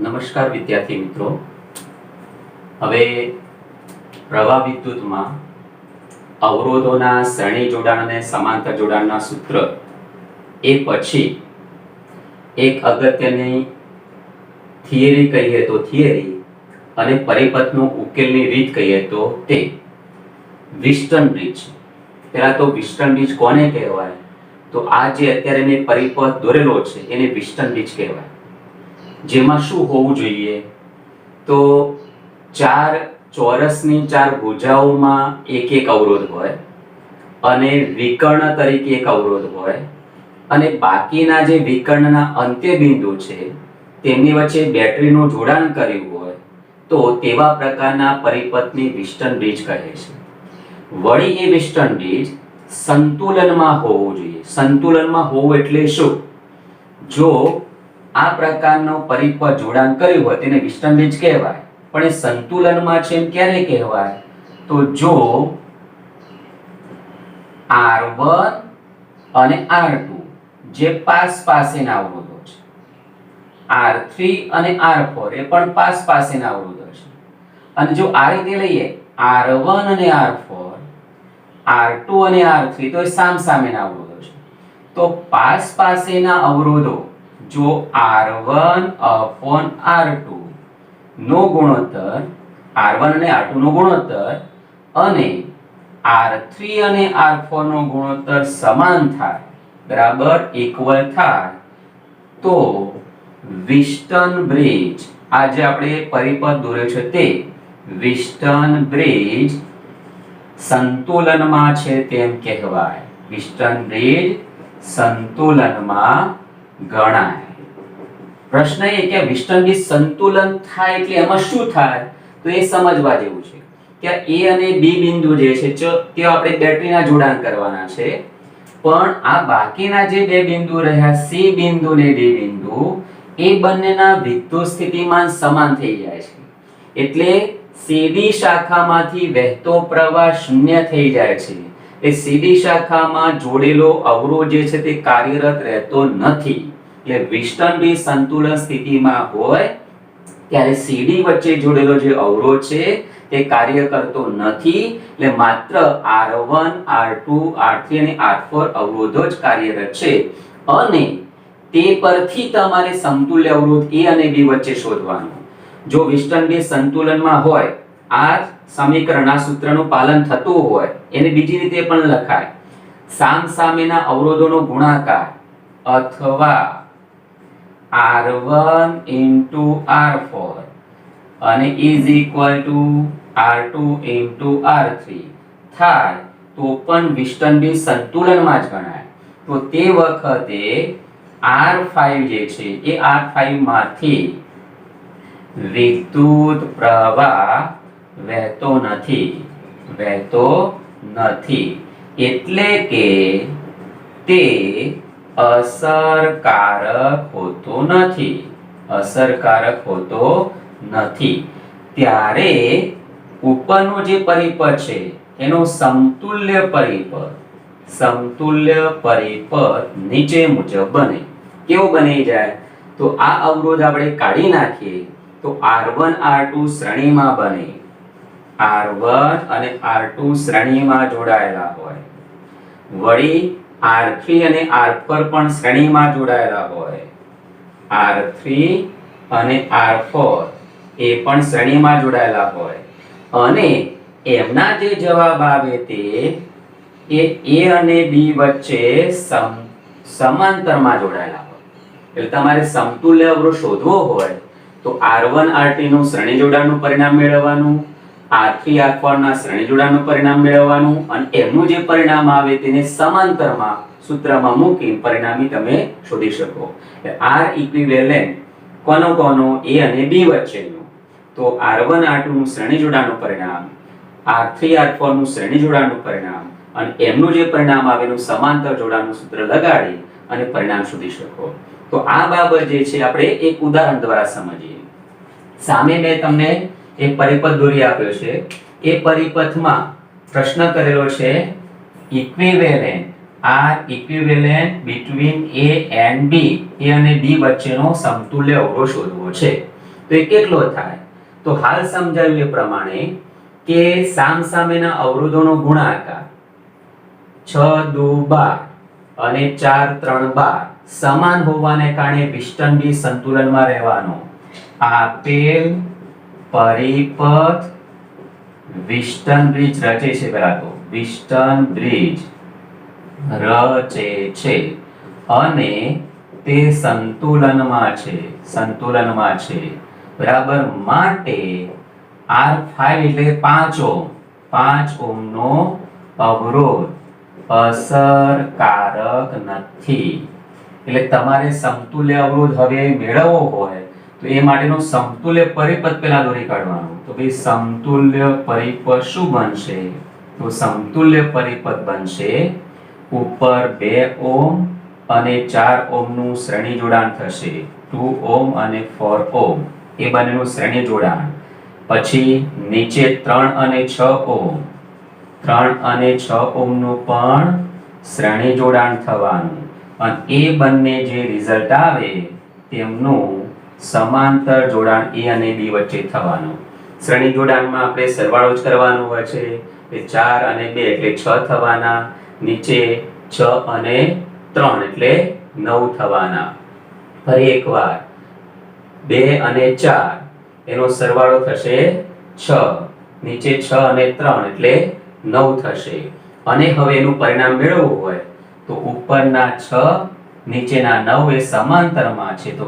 નમસ્કાર વિદ્યાર્થી મિત્રો, હવે પ્રવાહ વિદ્યુતમાં અવરોધોના શ્રેણી જોડાણ અને સમાંતર જોડાણના સૂત્ર એ પછી એક અગત્યની થિયરી કહીએ તો થિયરી અને પરિપથનો ઉકેલની રીત કહીએ તો તે વિસ્ટન બ્રિજ. પહેલા તો વિસ્ટન બ્રિજ કોને કહેવાય? તો આ જે અત્યારે મેં પરિપથ દોરેલો છે એને વિસ્ટન બ્રિજ કહેવાય. જેમાં શું હોવું જોઈએ? તો ચાર ચોરસની ચાર ભુજાઓમાં એક એક અવરોધ હોય અને વિકર્ણ તરીકે એક અવરોધ હોય અને બાકીના જે વિકર્ણના અંત્ય બિંદુ છે તેમની વચ્ચે બેટરીનું જોડાણ કર્યું હોય તો તેવા પ્રકારના પરિપથને વિસ્ટન બ્રિજ કહે છે. વળી એ વિસ્ટન બ્રિજ સંતુલનમાં હોવું જોઈએ. સંતુલનમાં હોવું એટલે શું? જો આ પ્રકારનો પરિપથ જોડાણ કર્યું હોય તેને વિસ્ટન બ્રિજ કહેવાય, પણ એ સંતુલનમાં છે એમ ક્યારે કહેવાય? તો જો R1 અને R2 જે પાસેના અવરોધો છે, R3 અને R4 એ પણ પાસેના અવરોધો છે, અને જો આ રીતે લઈએ R1 અને R4, R2 અને R3 તો એ સામસામેના અવરોધો છે. તો પાસેના અવરોધો જો R1 upon R2 નો ગુણોત્તર, R1 અને R2 નો ગુણોત્તર અને R3 અને R4 નો ગુણોત્તર સમાન થાય, બરાબર ઇક્વલ થાય, તો વિસ્ટન બ્રિજ, આ જે આપણે પરિપથ દોર્યો છે તે વિસ્ટન બ્રિજ સંતુલનમાં છે તેમ કહેવાય. વિસ્ટન બ્રિજ સંતુલનમાં ગણાય. પ્રશ્ન એ કે વિસ્ટન બ્રિજ સંતુલન થાય એટલે એમાં શું થાય? તો એ સમજવા જેવું છે કે A અને B બિંદુ જે છે તે આપણે બેટરીના જોડાણ કરવાના છે, પણ આ બાકીના જે બે બિંદુ રહ્યા C બિંદુ ને D બિંદુ એ બંનેના વિદ્યુત સ્થિતિમાન સમાન થઈ જાય છે, એટલે CD શાખામાંથી વહેતો પ્રવાહ શૂન્ય થઈ જાય છે. એ CD શાખામાં જોડેલો અવરોધ જે છે તે કાર્યરત રહેતો નથી. એટલે વિસ્ટન બ્રિજ સંતુલન સ્થિતિમાં હોય ત્યારે CD વચ્ચે જોડેલો જે અવરોધ છે તે કાર્ય કરતો નથી, એટલે માત્ર R1, R2, R3 અને R4 અવરોધો જ કાર્યરત છે. અને તે પરથી તમારે સમતુલ્ય અવરોધ A અને B વચ્ચે શોધવાનો. જો વિસ્ટન બ્રિજ સંતુલનમાં હોય, આ સમીકરણના સૂત્રનું પાલન થતું હોય, એને બીજી રીતે પણ લખાય, સામસામેના અવરોધોનો ગુણાકાર અથવા R1 into R4 અને is equal to R2 into R3 થાય તો પણ વિસ્ટન બ્રિજ સંતુલનમાં જ ગણાય. તો તે વખતે R5 જે છે એ R5 માંથી વિદ્યુત પ્રવાહ વહેતો નથી, એટલે કે તે અસરકારક હોતો નથી. ત્યારે ઉપરનો જે પરિપથ છે એનો સમતુલ્ય પરિપથ નીચે મુજબ બને. કેવો બની જાય? તો આ અવરોધ આપણે કાઢી નાખીએ તો R1 R2 શ્રેણીમાં બને. R1 અને R2 શ્રેણીમાં જોડાયેલા હોય, વળી R3 અને R4 પણ શ્રેણીમાં જોડાયેલા હોય, R3 અને R4 એ પણ શ્રેણીમાં જોડાયેલા હોય, અને એમના જે જવાબ આવે તે એ A અને B વચ્ચે સમાંતરમાં જોડાયેલા હોય. એટલે તમારે સમતુલ્ય અવરોધ શોધવો હોય તો R1 R2 નું શ્રેણી જોડાણનું પરિણામ મેળવવાનું, R3 R4 ના શ્રેણી જોડાણનું પરિણામ મેળવવાનું, અને એમનું જે પરિણામ આવે તેને સમાંતરમાં સૂત્રમાં મૂકી પરિણામી તમે શોધી શકો. R ઇક્વિવેલેન્ટ કોનો A અને B વચ્ચેનું, તો R1 R2 નું શ્રેણી જોડાણનું પરિણામ, R3 R4 નું શ્રેણી જોડાણનું પરિણામ, અને એમનું જે પરિણામ આવે એનું સમાંતર જોડાણનું સૂત્ર લગાડી અને પરિણામ શોધી શકો. તો આ બાબત જે છે આપણે એક ઉદાહરણ દ્વારા સમજીએ. સામે મેં તમને એક પરિપથ દોરી આપ્યો છે. એ પરિપથમાં પ્રશ્ન કરેલો છે equivalent R equivalent between A and B, A અને B વચ્ચેનો સમતુલ્ય અવરોધ શોધવો છે. તો એ કેટલો થાય? તો હાલ સમજાવ્યું એ પ્રમાણે કે સામસામેના અવરોધોનો ગુણાકાર 6 દુ 12 અને 4 3 12 સમાન હોવાને કારણે પિસ્ટન બ્રિજ સંતુલનમાં રહેવાનો. આપેલ પરિપથ પિસ્ટન બ્રિજ રચે છે. પેલા તો પિસ્ટન બ્રિજ રચે છે અને તે સંતુલનમાં છે બરાબર. માટે R5 એટલે 5 ઓહ્મ 5 ઓહ્મનો અવરોધ અસરકારક નથી. એટલે તમારે સમતુલ્ય અવરોધ હવે મેળવવો હોય તો એ માટેનો સમતુલ્ય પરિપથ પેલા દોરી કાઢવાનો. તો ભાઈ સમતુલ્ય પરિપથ શું બનશે? તો સમતુલ્ય પરિપથ બનશે ઉપર 2 ઓહ્મ અને 4 ઓહ્મનું શ્રેણી જોડાણ થશે. 2 ઓહ્મ અને 4 ઓહ્મ એ બંનેનું શ્રેણી જોડાણ. પછી નીચે 3 અને 6 ઓહ્મ 3 અને 6 ઓહ્મનું પણ શ્રેણી જોડાણ થવાનું. અને એ બંને જે રિઝલ્ટ આવે તેમનું સમાંતર જોડાણ A અને B વચ્ચે થવાનું. શ્રેણી જોડાણમાં આપણે સરવાળો જ કરવાનો હોય છે. 4 અને 2 એટલે 6 થવાના. નીચે 6 અને 3 એટલે 9 થવાના. ફરી એકવાર 2 અને 4 એનો સરવાળો થશે 6. નીચે 6 અને 3 એટલે 9 થશે. અને હવે એનું પરિણામ મેળવવું હોય તો ઉપરના 6 નીચેના 9 એ સમાંતરમાં છે. તો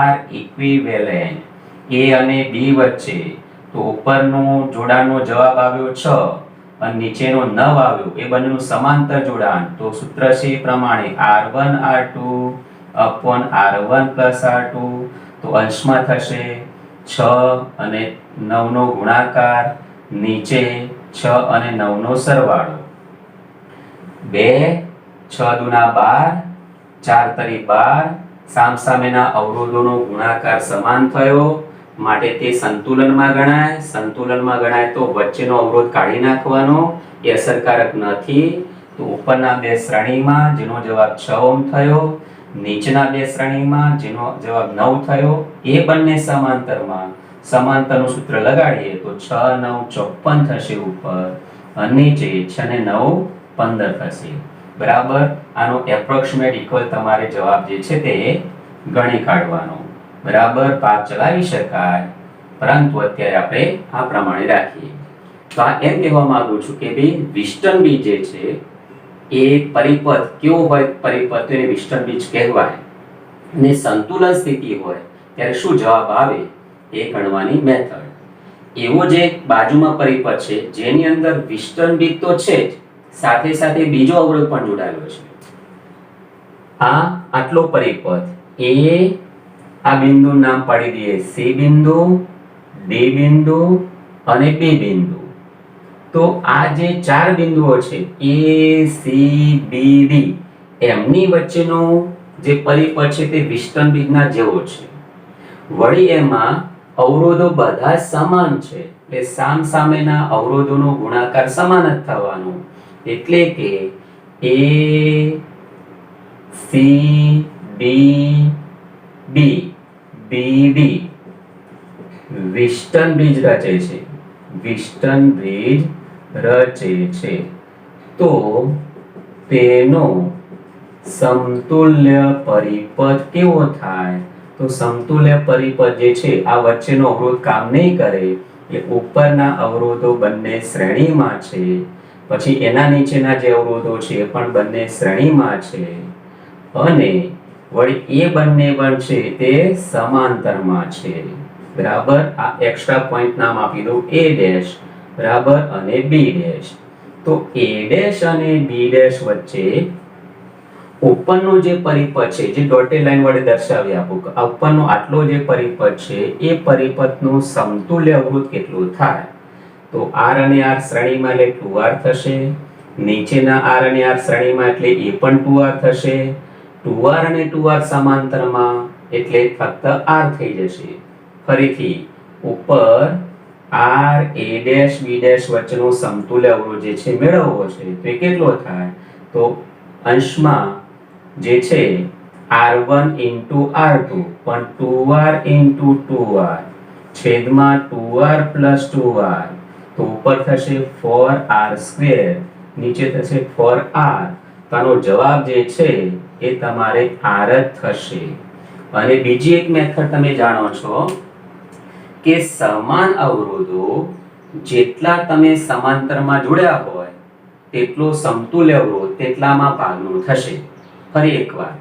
R ઇક્વિવેલેન્ટ A અને B વચ્ચે. તો ઉપરનું જોડાણનો જવાબ આવ્યો 6 અને નીચેનો 9 આવ્યો. એ બંનેનું સમાંતર જોડાણ. તો સૂત્ર છે એ પ્રમાણે R1 R2 upon R1 plus R2. તો અંશમાં થશે 6 અને 9 નો ગુણાકાર. નીચે 6 અને 9 નો સરવાળો. 2 6 દુના 12 4 તરી 12 સામસામેના અવરોધોનો ગુણાકાર સમાન થયો માટે તે સંતુલનમાં ગણાય. સંતુલનમાં ગણાય તો વચ્ચેનો અવરોધ કાઢી નાખવાનો. એ અસરકારક નથી. તો ઉપરના બે શ્રેણીમાં જેનો જવાબ 6 ઓહ્મ થયો, નીચેના બે શ્રેણીમાં જેનો જવાબ 9 થયો, એ બંને સમાંતરમાં. સમાંતરનું સૂત્ર લગાડીએ તો 6 9 54 થશે ઉપર અને નીચે 6 ને 9 15 થશે બરાબર. આનો એપ્રોક્સિમેટ ઇક્વલ તમારે જવાબ જે છે તે ગણી કાઢવાનો બરાબર. પાક ચલાવી શકાય પરંતુ અત્યારે આપણે આ પ્રમાણે રાખીએ. તો આ એમ કહેવા માંગુ છું કે ભાઈ પિસ્ટન બ્રિજ જે છે એ પરિપથ કેવો હોય? પરિપથ એને પિસ્ટન બ્રિજ કહેવાય. અને સંતુલન સ્થિતિ હોય ત્યારે શું જવાબ આવે એ ગણવાની મેથડ. એવો જે બાજુમાં પરિપથ છે જેની અંદર પિસ્ટન બ્રિજ તો છે જ, સાથે સાથે બીજો અવરોધ પણ જોડાયેલો છે. આ આટલો પરિપથ એ આ બિંદુનું નામ પાડી દઈએ C બિંદુ, D બિંદુ અને B બિંદુ. તો આ જે ચાર બિંદુઓ છે A C B D એમની વચ્ચેનો જે પરિપથ છે તે પિસ્ટન બ્રિજના જેવો છે. વળી એમાં અવરોધો બધા સમાન છે એટલે સામસામેના અવરોધોનો ગુણાકાર સમાન જ થવાનો. એટલે કે A C D B B D piston bridge રચે છે. પિસ્ટન બ્રિજ રચે છે. તો તેનો સમતુલ્ય પરિપથ કેવો થાય? તો સમતુલ્ય પરિપથ જે છે આ વચ્ચેનો અવરોધ કામ નહીં કરે. એ ઉપરના અવરોધો બંને શ્રેણીમાં છે. પછી એના નીચેના જે અવરોધો છે એ પણ બંને શ્રેણીમાં છે અને વળી એ બંને પણ છે તે સમાંતરમાં છે બરાબર. આ એક્સ્ટ્રા પોઈન્ટ નામ આપી દઉં A ડેશ બરાબર અને B ડેશ. તો A ડેશ અને B ડેશ વચ્ચે ઉપરનો જે પરિપથ છે જે ડોટેડ લાઈન વડે દર્શાવી આપું. આ ઉપરનો આટલો જે પરિપથ છે એ પરિપથનું સમતુલ્ય અવરોધ કેટલું થાય? તો R અને R શ્રેણીમાં એટલે 2R થશે. નીચેના R અને R શ્રેણીમાં એટલે એ પણ 2R થશે. 2R અને 2R સમાંતરમાં એટલે ફક્ત R થઈ જશે. ફરીથી ઉપર R A dash B dash વચ્ચેનો સમતુલ્ય અવરોધ જે છે મેળવવો છે તો એ કેટલો થાય? તો અંશમાં જે છે R1 into R2 પણ 2R into 2R છેદમાં 2r + 2r, તો ઉપર થશે 4r², નીચે થશે 4r. તો આનો જવાબ જે છે એ તમારે r જ થશે. અને બીજી એક મેથડ તમે જાણો છો કે સમાન અવરોધો જેટલા તમે સમાંતરમાં જોડ્યા હોય તેટલો સમતુલ્ય અવરોધ તેટલામાં ભાગનું થશે. ફરી એકવાર,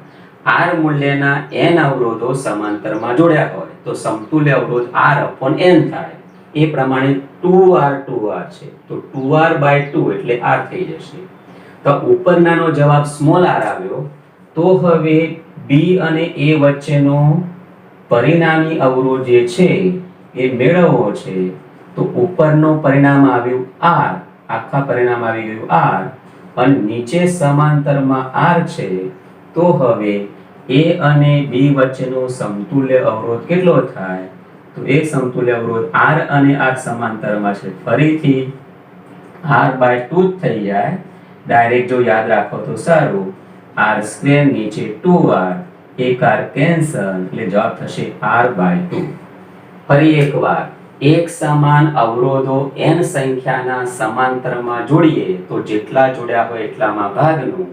r મૂલ્યના n અવરોધો સમાંતરમાં જોડ્યા હોય તો સમતુલ્ય અવરોધ r/n થાય. એ પ્રમાણે 2r છે તો 2r/2 એટલે r થઈ જશે. તો ઉપરનાનો જવાબ સ્મોલ r આવ્યો. તો હવે b અને a વચ્ચેનો પરિણામી અવરોધ જે છે એ મેળવવો છે. તો ઉપરનો પરિણામ આવ્યું r, આખા પરિણામ આવી ગયું r, અને નીચે સમાંતરમાં r છે. તો હવે a અને b વચ્ચેનો સમતુલ્ય અવરોધ કેટલો થાય? તો એ સમતુલ્ય અવરોધ r અને r સમાંતરમાં છે, ફરીથી r/2 થઈ જાય. ડાયરેક્ટ જો યાદ રાખો તો સારું, r² નીચે 2r, એક r કેન્સલ, એટલે જવાબ થશે r/2. ફરી એકવાર, એક સમાન અવરોધો n સંખ્યાના સમાંતરમાં જોડીએ તો જેટલા જોડ્યા હોય એટલામાં ભાગનું,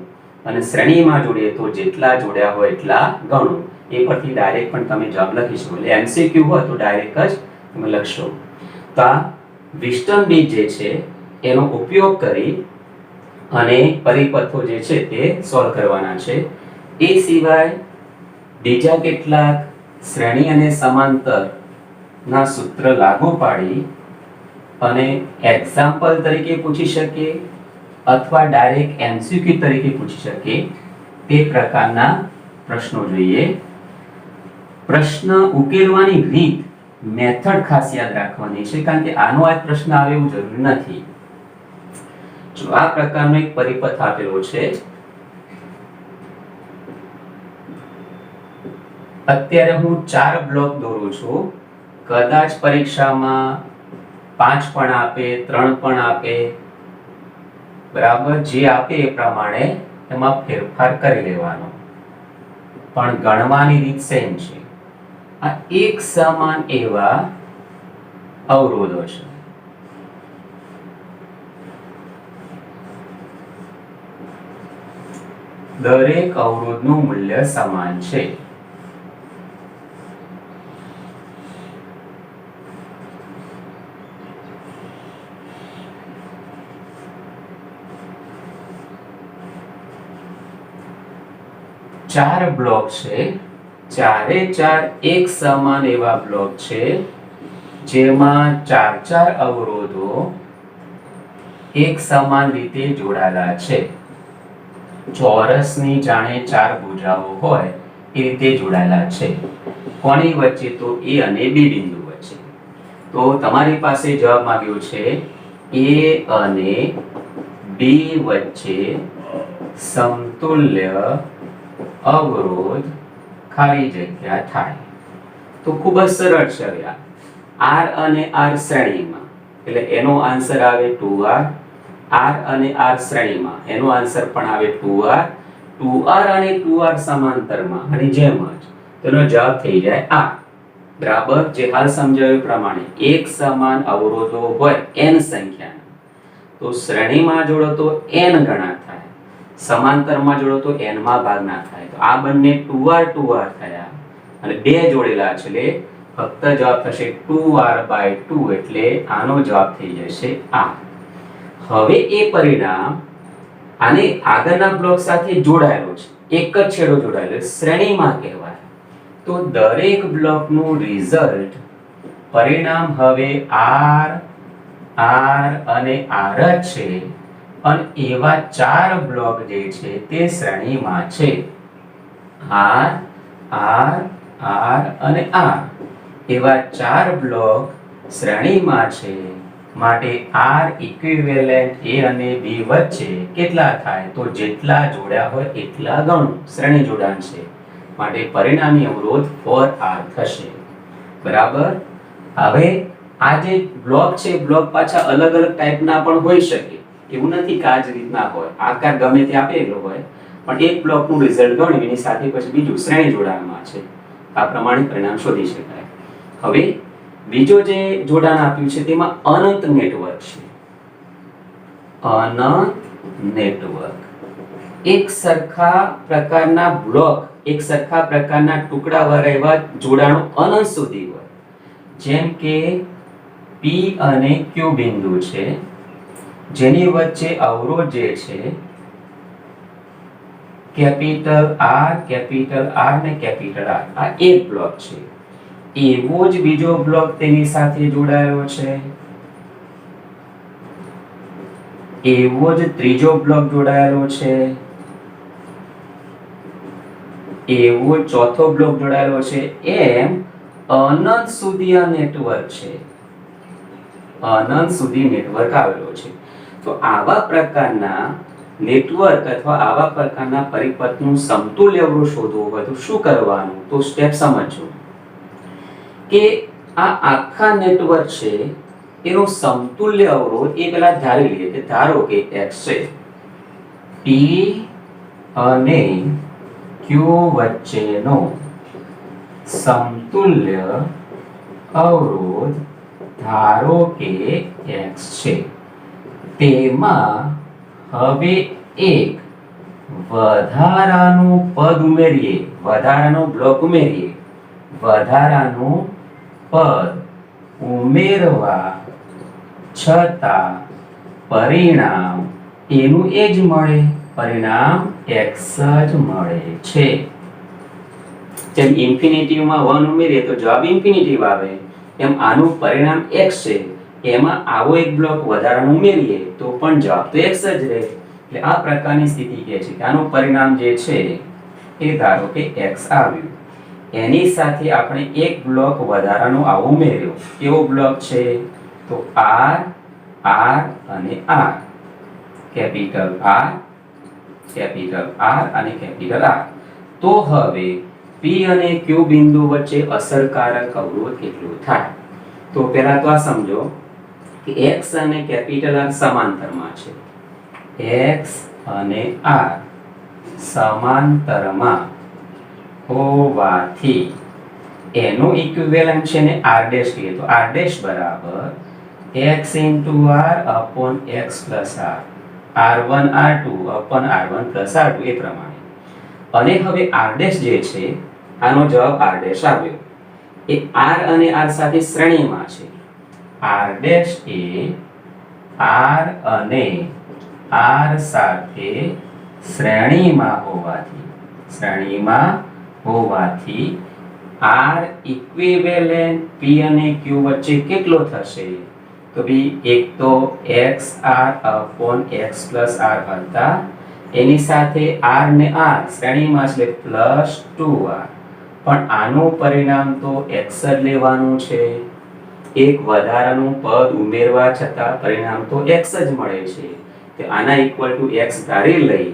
અને શ્રેણીમાં જોડીએ તો જેટલા જોડ્યા હોય એટલા ગણું. એ પરથી ડાયરેક્ટ પણ તમે જવાબ લખી શકો. એટલે MCQ હોય તો ડાયરેક્ટ જ તમે લખશો. તો આ વિસ્ટન બીજ જે છે એનો ઉપયોગ કરી અને પરિપથો જે છે તે સોલ્વ કરવાના છે. એ સિવાય બીજા કેટલાક શ્રેણી અને સમાંતર ના સૂત્ર લાગુ પાડી અને એક્ઝામ્પલ તરીકે પૂછી શકે અથવા ડાયરેક્ટ MCQ તરીકે પૂછી શકે તે પ્રકારના પ્રશ્નો જોઈએ. પ્રશ્ન ઉકેલવાની રીત, મેથડ ખાસ યાદ રાખવાની છે, કારણ કે આનો આ પ્રશ્ન આવે એવું જરૂરી નથી. જો આ પ્રકારનો એક પરિપથ આપેલો છે, અત્યારે હું 4 બ્લોક દોરું છું. કદાચ પરીક્ષામાં 5 પણ આપે, 3 પણ આપે, બરાબર, જે આપે એ પ્રમાણે એમાં ફેરફાર કરી લેવાનો, પણ ગણવાની રીત સેમ છે. આ એક સમાન એવા અવરોધો છે. દરેક અવરોધનું મૂલ્ય સમાન છે. ચાર બ્લોક છે, ચારે ચાર એક સમાન એવા બ્લોક છે, જેમાં ચાર અવરોધો એક સમાન રીતે જોડાયેલા છે. ચોરસની જાણે 4 ભુજાઓ હોય એ રીતે જોડાયેલા છે. કોની વચ્ચે? તો A અને B બિંદુ વચ્ચે. તો તમારી પાસે જવાબ માંગ્યો છે A અને B વચ્ચે સમતુલ્ય અવરોધ ખાલી જગ્યા થાય. તો ખૂબ જ સરળ છે. R અને R શ્રેણીમાં, એટલે એનો આન્સર આવે 2R. R અને R શ્રેણીમાં, એનો આન્સર પણ આવે 2R. 2R અને 2R સમાંતરમાં, અને જેમ જ તેનો જવાબ થઈ જાય R. બરાબર, જે હાલ સમજાવ્યું પ્રમાણે એક સમાન અવરોધો હોય n સંખ્યાના, તો શ્રેણીમાં જોડો તો n ગણા થાય, સમાંતરમાં જોડો તો n માં ભાગના થાય. તો આ બંને 2R 2R થયા અને બે જોડેલા છે, એટલે ફક્ત જવાબ થશે 2R/2, એટલે આનો જવાબ થઈ જશે આ. હવે એ પરિણામ આને આગળના બ્લોક સાથે જોડાયેલો છે, એક જ છેડો જોડાયેલો, શ્રેણીમાં કહેવાય. તો દરેક બ્લોકનું રિઝલ્ટ પરિણામ હવે R, R અને R જ છે, અને એવા 4 બ્લોક જે છે તે શ્રેણીમાં છે. R, R, R અને R, એવા 4 બ્લોક શ્રેણીમાં છે. માટે R ઇક્વિવેલેન્ટ A અને B વચ્ચે કેટલા થાય? તો જેટલા જોડ્યા હોય એટલા ગણું, શ્રેણી જોડાણ છે, માટે પરિણામી અવરોધ 4R થશે. બરાબર. હવે આ જે બ્લોક છે, બ્લોક પાછા અલગ અલગ ટાઈપના પણ હોઈ શકે, એવું નથી કે આ જ રીતના હોય, આકાર ગમે તે આપેલો હોય, પણ એક બ્લોકનું રિઝલ્ટ ગણ્યું, એની સાથે પછી બીજું શ્રેણી જોડાણમાં છે, આ પ્રમાણે પરિણામ શોધી શકાય. હવે બીજો જે જોડાણ આપ્યું છે તેમાં અનંત નેટવર્ક છે. અનંત નેટવર્ક એક સરખા પ્રકારના બ્લોક, એક સરખા પ્રકારના ટુકડા વાળા એવા જોડાણો અનંત સુધી હોય. જેમ કે P અને Q બિંદુ છે, જેની વચ્ચે અવરોધ જે છે કેપિટલ R ને કેપિટલ R, આ એક બ્લોક છે. એવો જ બીજો બ્લોક તેની સાથે જોડાયેલો છે, એવો જ ત્રીજો બ્લોક જોડાયેલો છે, એવો ચોથો બ્લોક જોડાયેલો છે. એમ અનંત સુધી આ નેટવર્ક છે, અનંત સુધી નેટવર્ક આવેલો છે. તો આવા પ્રકારના નેટવર્ક અથવા આવા પ્રકારના પરિપથનું સમતુલ્ય અવરોધ શોધવું હોય તો શું કરવાનું? તો સ્ટેપ સમજો કે આ આખા નેટવર્ક છે એનો સમતુલ્ય અવરોધ એ પેલા ધારી લઈએ કે ધારો કે x છે, P અને Q વચ્ચેનો સમતુલ્ય અવરોધ ધારો કે x છે. તેમાં હવે એક વધારાનું પદ ઉમેરીએ, વધારાનો બ્લોક ઉમેરીએ. વધારાનું પદ ઉમેરવા છતાં પરિણામ એનું એ જ મળે, પરિણામ x જ મળે છે. જેમ ઇન્ફિનિટીવમાં 1 ઉમેરીએ તો જવાબ ઇન્ફિનિટીવ આવે, એમ આનું પરિણામ x છે, એમાં આવો એક બ્લોક વધારાનો ઉમેરીએ તો પણ જવાબ તો x જ રહે. એટલે આ પ્રકારની સ્થિતિ કહે છે કે આનું પરિણામ જે છે એ ધારો કે x આવ્યું, એની સાથે આપણે એક બ્લોક વધારાનો આવો ઉમેર્યો. કેવો બ્લોક છે? તો R અને R, કેપિટલ R અને કેપિટલ R. તો હવે P અને Q બિંદુ વચ્ચે અસરકારક અવરોધ કેટલો થાય? તો પહેલા તો આ સમજો કે x અને કેપિટલ R સમાંતરમાં છે. x અને R સમાંતરમાં હોવાથી એનું ઇક્વિવેલન્ટ છે ને r' કહીએ તો r' બરાબર x r upon x plus r, r1 r2 upon r1 plus r2 એ પ્રમાણે. અને હવે r' જે છે આનો જવાબ r' આવ્યો, એ r અને r સાથે શ્રેણીમાં છે. r' એ r અને r સાથે શ્રેણીમાં હોવાથી r ઇક્વિવેલેન્ટ P અને Q વચ્ચે કેટલો થશે? તો ભઈ એક તો xr upon x plus r હતા, એની સાથે r ને r શ્રેણીમાં છે પ્લસ 2r. પણ આનું પરિણામ તો x જ લેવાનું છે. એક વધારાનું પદ ઉમેરવા છતાં પરિણામ તો x જ મળે છે. તો આના ઇક્વલ ટુ x ધારી લઈ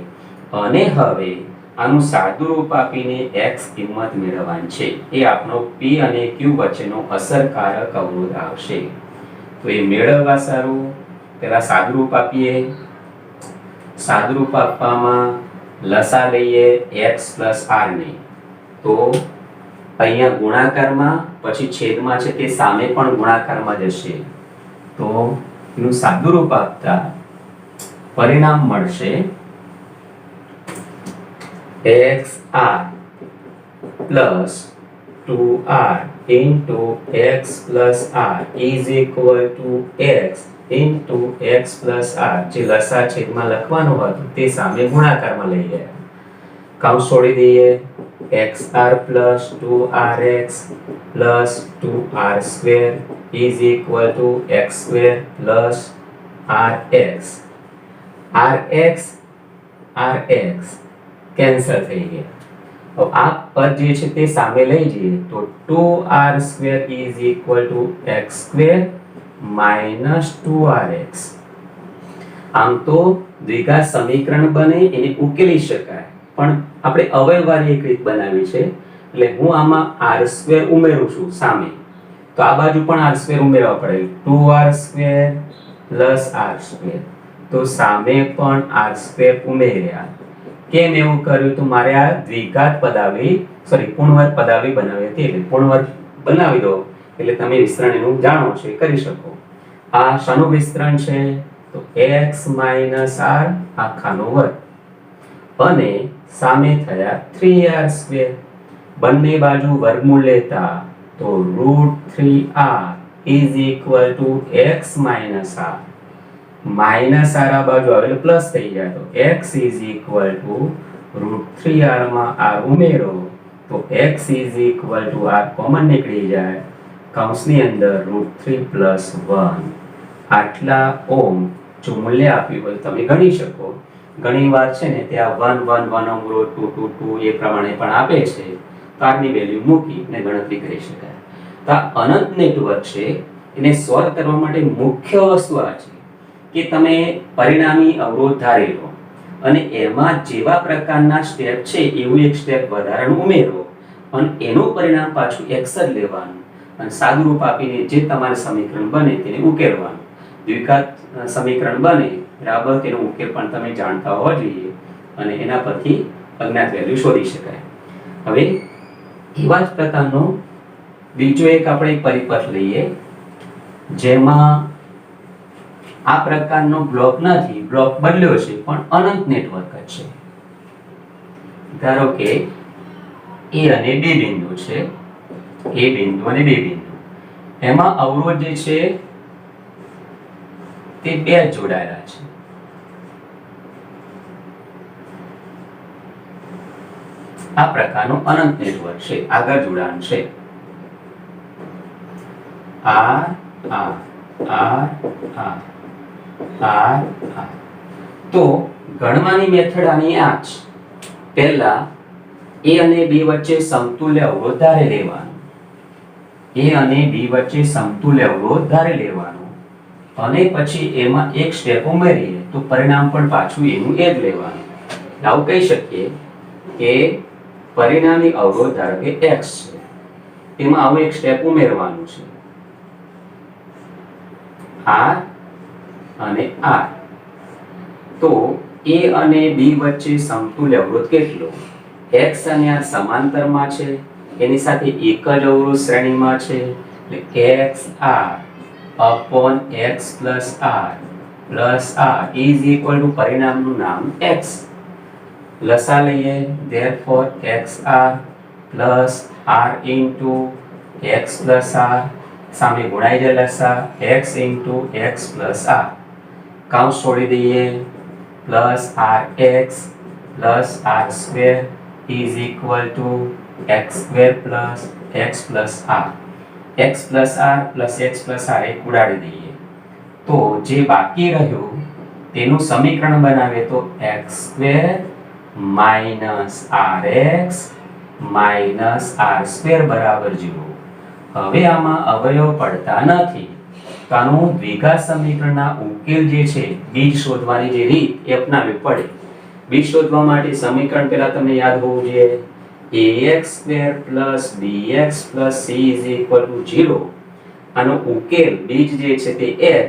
અને હવે આનું સાદું રૂપ આપીને x કિંમત મેળવવાની છે. એ આપણો P અને Q વચ્ચેનો અસરકારક અવરોધ આવશે. તો એ મેળવવા સારું પહેલા સાદું રૂપ આપીએ. સાદું રૂપ આપવામાં લસા લઈએ x plus r ને, તો અહીંયા ગુણાકારમાં પછી છેદમાં છે તે સામે પણ ગુણાકારમાં જશે. તો એનું સાદું રૂપ આપતા પરિણામ મળશે xr plus 2r into x plus r is equal to x into x plus r. જે લસા છેદમાં લખવાનું હતું તે સામે ગુણાકારમાં લઈ ગયા. કૌંસ છોડી દઈએ. xr plus 2rx plus 2r square is equal to x square plus rx. rx cancel થઈ ગયા. તો આ પદ જે છે તે સામે લઈ જઈએ તો 2r square is equal to x square minus 2rx. આમ તો દ્વિઘાત સમીકરણ બને, એને ઉકેલી શકાય, પણ આપણે અવયવવાળી એક રીત બનાવી છે. એટલે હું આમાં r સ્ક્વેર ઉમેરું છું સામે, તો આ બાજુ પણ r સ્ક્વેર ઉમેરવા પડે, 2r square plus r square. તો સામે પણ r સ્ક્વેર ઉમેર્યા. કેમ એવું કર્યું? તો મારે આ દ્વિઘાત પદાવલી પૂર્ણવર્ગ પદાવલી બનાવી હતી, એટલે પૂર્ણવર્ગ બનાવી દો એટલે તમે વિસ્તરણ એનું જાણો છો એ કરી શકો. આ શાનું વિસ્તરણ છે? તો x - r આખાનો વર્ગ અને સામે થયા 3r². બંને બાજુ વર્ગમૂળ લેતા તો √3r = x - r. Minus r આ બાજુ આવે એટલે પ્લસ થઈ જાય તો x √3r માં r ઉમેરો તો x r કોમન નીકળી જાય, કૌંસની અંદર √3 + 1 આટલા ઓમ જો મૂલ્ય આપ્યું હોય તમે ગણી શકો. ઘણી વાર છે ને ત્યાં 1 1 1 2 2 2 એ પ્રમાણે પણ આપે છે, તો આની વેલ્યુ મૂકીને ગણતરી કરી શકાય. તો આ અનંત નેટવર્ક છે, એને સોલ્વ કરવા માટે મુખ્ય વસ્તુ આ છે કે તમે પરિણામી અવરોધ ધારી લો અને એમાં જેવા પ્રકારના સ્ટેપ છે એવું એક સ્ટેપ વધારાનું ઉમેરો અને એનું પરિણામ પાછું x જ લેવાનું અને સાદુરૂપ આપીને જે તમારું સમીકરણ બને તેને ઉકેલવાનું. દ્વિઘાત સમીકરણ બને બરાબર તેનો ઉકેલ પણ તમે જાણતા હોવા જોઈએ અને એના પરથી અજ્ઞાત વેલ્યુ શોધી શકાય. હવે એવા જ પ્રકારનો બીજો એક આપણે પરિપથ લઈએ જેમાં આ પ્રકારનો બ્લોક નથી, બ્લોક બદલ્યો છે પણ અનંત નેટવર્ક જ છે. ધારો કે A અને B બિંદુ છે, A બિંદુ અને B બિંદુ, એમાં અવરોધ જે છે તે બે જોડાયેલા છે. આ પ્રકારનું અનંત નેટવર્ક છે, આગળ જોડાણ છે R R R R R R. તો ગણવાની મેથડ આની આ છે. પહેલા A અને B વચ્ચે સમતુલ્ય અવરોધ ધારી લેવાનો, A અને B વચ્ચે સમતુલ્ય અવરોધ ધારી લેવાનો અને પછી એમાં એક સ્ટેપ ઉમેરીએ તો પરિણામ પણ પાછું એનું એ જ લેવાનું. આવું કહી શકીએ કે પરિણામી અવરોધ ધારો કે x છે, તેમાં આવું એક સ્ટેપ ઉમેરવાનું છે R અને R. તો A અને B વચ્ચે સમતુલ્ય અવરોધ કેટલો? x અને r સમાંતરમાં છે, એની સાથે એક જ અવરોધ શ્રેણીમાં છે એટલે xr / x + r = પરિણામનું નામ x. લસા લઈએ therefore xr + r * x + r સામે ગુણાઈ જાય લસા x * x + r. કૌંસ છોડી દઈએ +rx + r² = x² + x + r. x + r + x + r એક ઉડાડી દઈએ તો જે બાકી રહ્યું તેનું સમીકરણ બનાવે તો x² - rx - r² = 0. હવે આમાં અવયવ પડતા નથી, તો આનું દ્વિઘાત સમીકરણના ઉકેલ જે છે બીજ શોધવાની જે રીત એ અપનાવવી પડે. બીજ શોધવા માટે સમીકરણ પહેલા તમને યાદ હોવું જોઈએ ax² + bx + c = 0. આનો ઉકેલ બીજ જે છે તે x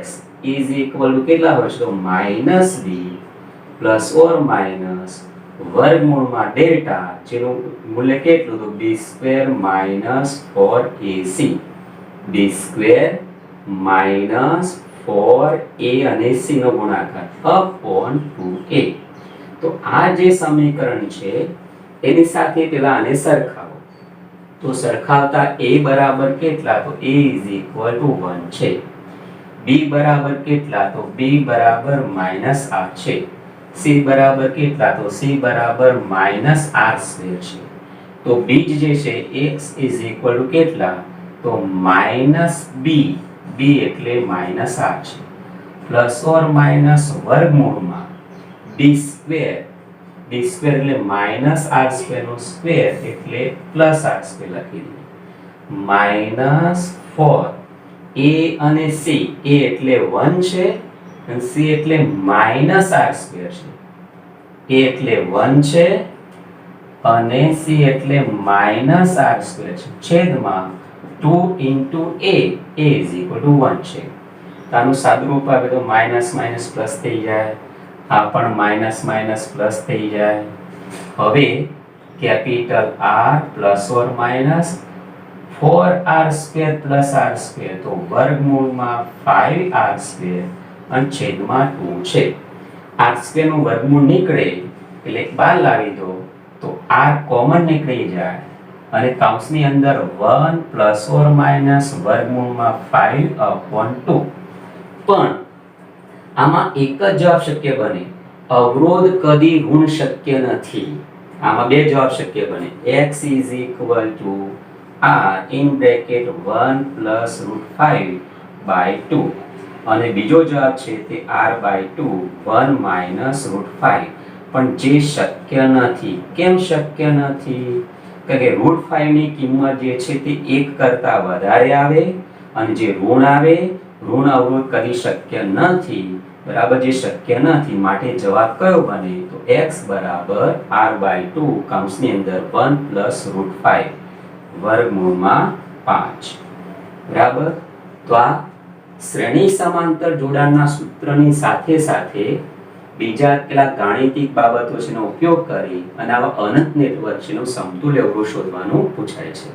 કેટલા હોય છે તો -b ± વર્ગમૂળમાં ડેલ્ટા જેનું મૂલ્ય કેટલું તો b² - 4ac. b² - 4a અને c નો ગુણાકાર / 2a. તો આ જે સમીકરણ છે એની સાથે પેલા આને સરખાવો તો સરખાવતા a બરાબર કેટલા તો a = 1 છે, b બરાબર કેટલા તો b બરાબર -r છે, c બરાબર કેટલા તો c બરાબર -r² છે. તો બીજ જે છે x = કેટલા તો -b, b એટલે -r છે, ± વર્ગમૂળમાં d² એટલે -r² નો સ્ક્વેર એટલે +r² લખી દઈએ -4 a અને c, a એટલે 1 છે અને c એટલે -r² છે. a એટલે 1 છે અને c એટલે -r² છે, છેદમાં 2 * a = 1 છે. આનું સાદુરૂપ આવે તો માઈનસ પ્લસ થઈ જાય, આ પણ માઈનસ પ્લસ થઈ જાય. હવે capital R ± 4r² plus r² તો વર્ગમૂળમાં 5r² અને છેદમાં 2 છે. r² નું વર્ગમૂળ નીકળે એટલે બહાર લાવી દો તો r કોમન નીકળી જાય અને કૌંસની અંદર 1 પ્લસ ઓર માઇનસ વર્ગમૂળમાં 5/2. પણ આમાં એક જ જવાબ શક્ય બને, અવરોધ કદી ઋણ શક્ય નથી. આમાં બે જવાબ શક્ય બને, x = r in bracket 1 plus √5/2 અને બીજો જવાબ છે તે r/2 1 minus √5. પણ જે શક્ય નથી. કેમ શક્ય નથી? કારણ કે √5 ની કિંમત જે છે તે 1 કરતા વધારે આવે અને જે ઋણ આવે, ઋણ અવરોધ કદી શક્ય નથી. બરાબર, જે શક્ય નથી, માટે જવાબ કયો બને? તો x = r/2 કૌંસની અંદર 1 plus √5 વર્ગમૂળમાં 5. બરાબર. તો આ શ્રેણી સમાંતર જોડાણના સૂત્રની સાથે સાથે બીજા કેટલાક ગાણિતિક બાબતો છે એનો ઉપયોગ કરી અને આવા અનંત નેટવર્ક છે એનું સમતુલ્ય અવરોધ શોધવાનું પૂછાય છે.